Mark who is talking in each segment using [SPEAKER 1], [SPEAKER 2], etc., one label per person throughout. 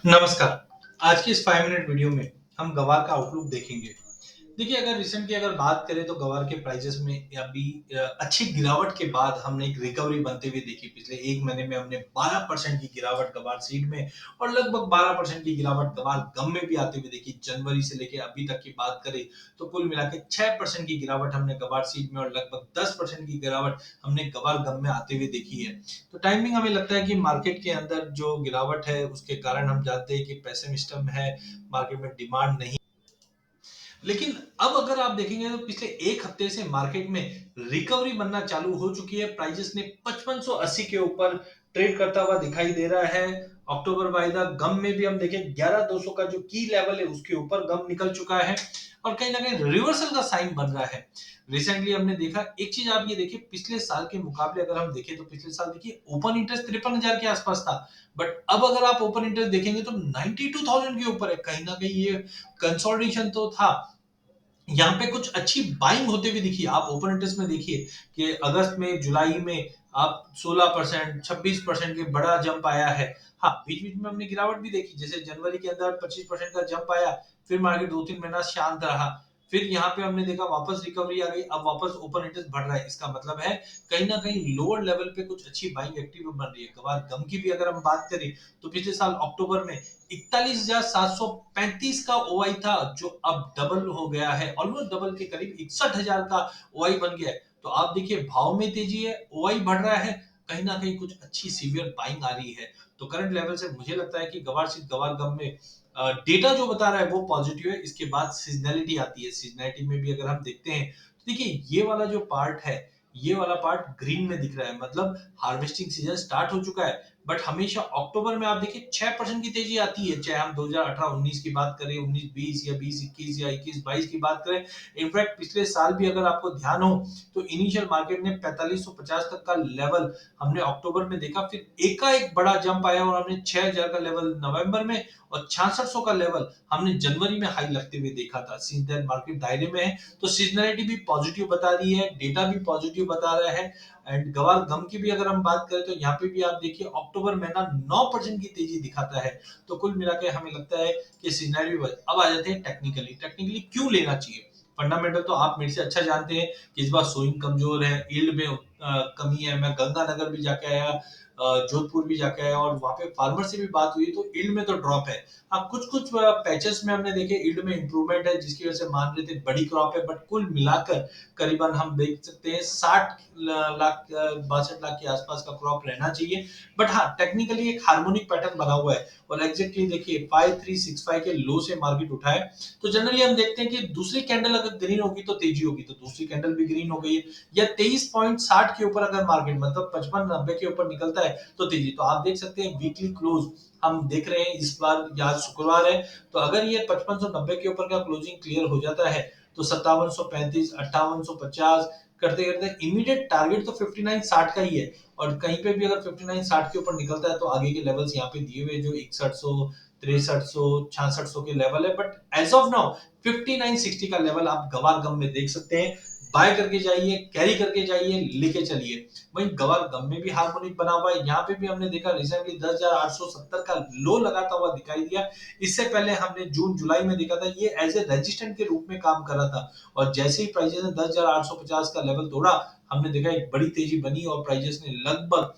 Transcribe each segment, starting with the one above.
[SPEAKER 1] नमस्कार। आज की इस 5 मिनट वीडियो में हम गवार का आउटलुक देखेंगे। देखिए, अगर रिसेंट की अगर बात करें तो गवार के प्राइसेस में अभी अच्छी गिरावट के बाद हमने एक रिकवरी बनते हुए देखी। पिछले 1 महीने में हमने 12% की गिरावट गवार सीड में और लगभग 12% की गिरावट गवार गम में भी आते हुए देखी। जनवरी से लेके अभी तक की बात करें तो कुल मिला के 6% की गिरावट हमने गवार सीड में और लगभग 10% की गिरावट हमने गवार गम में आते हुए देखी है। तो टाइमिंग हमें लगता है कि मार्केट के अंदर जो गिरावट है उसके कारण हम जानते हैं कि पेसिमिस्टम है, मार्केट में डिमांड नहीं। लेकिन अब अगर आप देखेंगे तो पिछले 1 हफ्ते से मार्केट में रिकवरी बनना चालू हो चुकी है। प्राइसेस ने 5580 के ऊपर ट्रेड करता हुआ दिखाई दे रहा है। अक्टूबर वायदा गम में भी हम देखें 11200 का जो की लेवल है उसके ऊपर गम निकल चुका है और कहीं ना कहीं रिवर्सल का साइन बन रहा है। रिसेंटली हमने देखा एक चीज, आप ये देखिए पिछले साल के मुकाबले अगर हम देखें तो पिछले साल देखिए ओपन इंटरेस्ट 53,000 के आसपास था। बट अब अगर आप ओपन इंटरेस्ट देखेंगे तो 92,000 के ऊपर है। कहीं ना कहीं ये कंसोलिडेशन तो था। यहाँ पे कुछ अच्छी बाइंग होते हुए दिखी। आप ओपन इंटरेस्ट में देखिए कि अगस्त में, जुलाई में आप 16%, 26% के बड़ा जंप आया है। हाँ, बीच बीच में हमने गिरावट भी देखी, जैसे जनवरी के अंदर 25% का जंप आया, फिर मार्केट 2-3 महीना शांत रहा, फिर यहाँ पे हमने देखा वापस रिकवरी आ गई, अब वापस ओपन इंटरेस्ट बढ़ रहा है। इसका मतलब है कहीं ना कहीं लोअर लेवल पे कुछ अच्छी बाइंग एक्टिव बन रही है। गवार गम की भी अगर हम बात करें तो पिछले साल अक्टूबर में 41,735 का ओआई था, जो अब डबल हो गया है, ऑलमोस्ट डबल के करीब 61,000 का ओआई बन गया है। तो आप देखिए भाव में तेजी है, ओआई बढ़ रहा है, कहीं ना कहीं कुछ अच्छी सीवियर बाइंग आ रही है। तो करंट लेवल से मुझे लगता है कि गवार सीट गवार गम में डेटा जो बता रहा है वो पॉजिटिव है। इसके बाद सीजनैलिटी आती है। सीजनैलिटी में भी अगर हम देखते हैं तो देखिए ये वाला जो पार्ट है, ये वाला पार्ट ग्रीन में दिख रहा है, मतलब हार्वेस्टिंग सीजन स्टार्ट हो चुका है। बट हमेशा अक्टूबर में आप देखिए 6% की तेजी आती है, चाहे हम 2018-19 की बात करें, 19-20 या 20-21 या 21-22 की बात करें। इनफैक्ट पिछले साल भी अगर आपको ध्यान हो तो इनिशियल मार्केट ने 4550 तक का लेवल हमने अक्टूबर में देखा, फिर एकाएक बड़ा जंप आया और हमने 6000 का लेवल नवंबर में और 6600 का लेवल हमने जनवरी में हाई लगते हुए देखा था। सीजनल मार्केट दायरे में है तो सीजनलिटी भी पॉजिटिव बता रही है, डेटा भी पॉजिटिव बता रहा है। एंड गवार गम की भी अगर हम बात करें तो यहाँ पे भी आप देखिए अक्टूबर महीना 9% की तेजी दिखाता है। तो कुल मिला के हमें लगता है कि सिनेरियो। अब आ जाते हैं टेक्निकली। टेक्निकली क्यों लेना चाहिए? फंडामेंटल तो आप मेरे से अच्छा जानते हैं कि इस बार सोइंग कमजोर है, यील्ड में कमी है। मैं गंगानगर भी जाके आया, जोधपुर भी जाके आया और वहां पे फार्मर से भी बात हुई तो यील्ड में तो ड्रॉप है। हाँ, कुछ कुछ पैचेस में हमने देखे यील्ड में इंप्रूवमेंट है, जिसकी वजह से मान रहे थे बड़ी क्रॉप है, बट कुल मिलाकर करीबन हम देख सकते हैं 60 लाख 62 लाख के आसपास का क्रॉप रहना चाहिए। बट हाँ, टेक्निकली एक हार्मोनिक पैटर्न बना हुआ है और एग्जैक्टली देखिए 5365 के लो से मार्केट उठा है। तो जनरली हम देखते हैं कि दूसरी कैंडल अगर ग्रीन होगी तो तेजी होगी, तो दूसरी कैंडल भी ग्रीन हो गई है। या 23.60 के ऊपर अगर मार्केट मतलब 55-90 के ऊपर निकलता है तो तेजी। तो आप देख सकते हैं वीकली क्लोज हम देख रहे हैं इस बार, आज शुक्रवार है, तो अगर ये 5590 के ऊपर का क्लोजिंग क्लियर हो जाता है तो 5735, 5850 करते करते इमीडिएट टारगेट तो 5960 का ही है। और कहीं पे भी अगर 5960 के ऊपर निकलता है तो आगे के लेवल्स यहाँ पे दिए हुए जो 6100, 6300, 6600 के लेवल है। बट एज ऑफ नाउ 5960 का लेवल आप गवार गम में देख सकते हैं। बाय करके जाइए, कैरी करके जाइए, लेके चलिए। वहीं गवार गम में भी हार्मोनिक बना हुआ है। यहाँ पे भी हमने देखा रिसेंटली 10,870 का लो लगाता हुआ दिखाई दिया। इससे पहले हमने जून जुलाई में देखा था ये एज ए रेजिस्टेंट के रूप में काम कर रहा था और जैसे ही प्राइजेस ने 10,850 का लेवल तोड़ा, हमने देखा एक बड़ी तेजी बनी और प्राइजेस ने लगभग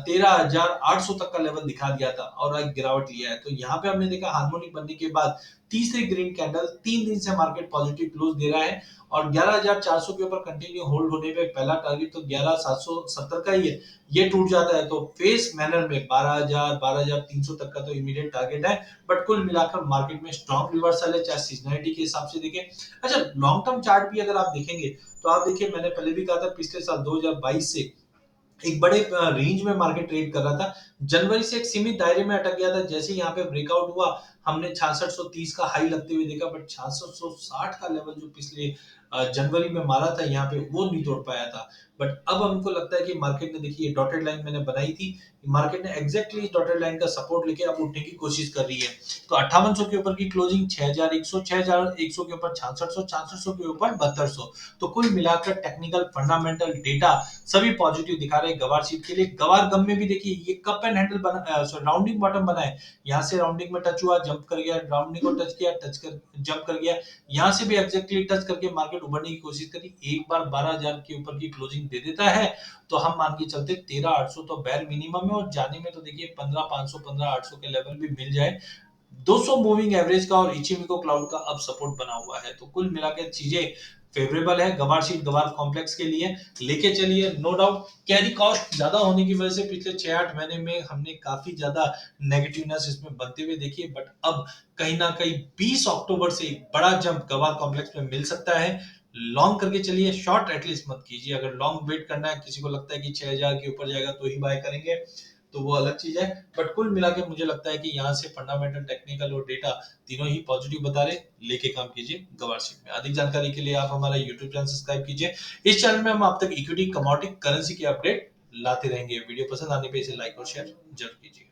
[SPEAKER 1] 13,800 तक का लेवल दिखा दिया था और एक गिरावट लिया है। तो यहाँ पे हमने देखा हार्मोनिक बनने के बाद तीसरी ग्रीन कैंडल 3 दिन से मार्केट पॉजिटिव क्लोज दे रहा है और 11,400 के ऊपर कंटिन्यू होल्ड होने पे पहला टारगेट तो 11,770 का ही है। ये टूट जाता है तो फेस मैनर में 12,000, 12,300 तक का तो इमीडिएट टारगेट है। बट कुल मिलाकर मार्केट में स्ट्रॉन्ग रिवर्सल है, चाहे सीजनलिटी के हिसाब से देखें। अच्छा, लॉन्ग टर्म चार्ट भी अगर आप देखेंगे तो आप देखिए मैंने पहले भी कहा था पिछले साल 2022 से एक बड़े रेंज में मार्केट ट्रेड कर रहा था। जनवरी से एक सीमित दायरे में अटक गया था। जैसे ही यहाँ पे ब्रेकआउट हुआ हमने 6630 का हाई लगते हुए देखा, बट 6660 का लेवल जो पिछले जनवरी में मारा था यहाँ पे, वो नहीं तोड़ पाया था। बट अब हमको लगता है कि मार्केट ने, देखिए डॉटेड लाइन मैंने बनाई थी, मार्केट ने एग्जैक्टली डॉटेड लाइन का सपोर्ट लेके अब उठने की कोशिश कर रही है। तो 5800 के ऊपर की क्लोजिंग, 6100, 6100 के ऊपर 6600, 6600 के ऊपर 7200। तो कुल मिलाकर टेक्निकल फंडामेंटल डेटा सभी पॉजिटिव दिखा रहे हैं गवार सीट के लिए। गवार गम में भी देखिए ये कप एंड हैंडल बना, राउंडिंग बॉटम बना है, यहाँ से राउंडिंग में टच हुआ, जंप कर गया, राउंडिंग को टच किया, टच कर जंप कर गया, यहाँ से भी एग्जैक्टली टच करके मार्केट उभरने की कोशिश करी। एक बार 12000 के ऊपर की क्लोजिंग दे देता है तो हम मान के चलते 13800 तो बैर मिनिमम है, और जाने में तो देखिए 15500, 15800 के लेवल भी मिल जाए। 200 मूविंग एवरेज का और इचिमिको क्लाउड का अब सपोर्ट बना हुआ है। तो कुल मिलाकर चीजें फेवरेबल है गवार शीट गवार कॉम्प्लेक्स के लिए, लेके चलिए। नो डाउट कैरी कॉस्ट ज्यादा होने की वजह से पिछले 6-8 महीने में हमने काफी ज्यादा नेगेटिवनेस इसमें बनते हुए देखी, बट अब कहीं ना कहीं 20 अक्टूबर से एक बड़ा जंप गवार कॉम्प्लेक्स में मिल सकता है। लॉन्ग करके चलिए, शॉर्ट एटलीस्ट मत कीजिए। अगर लॉन्ग वेट करना है, किसी को लगता है कि 6000 के ऊपर जाएगा तो ही बाय करेंगे, तो वो अलग चीज है। बट कुल मिला के मुझे लगता है कि यहाँ से फंडामेंटल, टेक्निकल और डेटा तीनों ही पॉजिटिव बता रहे, लेके काम कीजिए गवार शीट में। अधिक जानकारी के लिए आप हमारा यूट्यूब चैनल सब्सक्राइब कीजिए। इस चैनल में हम आप तक इक्विटी, कमोडिटी, करेंसी के अपडेट लाते रहेंगे। वीडियो पसंद आने पे इसे लाइक और शेयर जरूर कीजिए।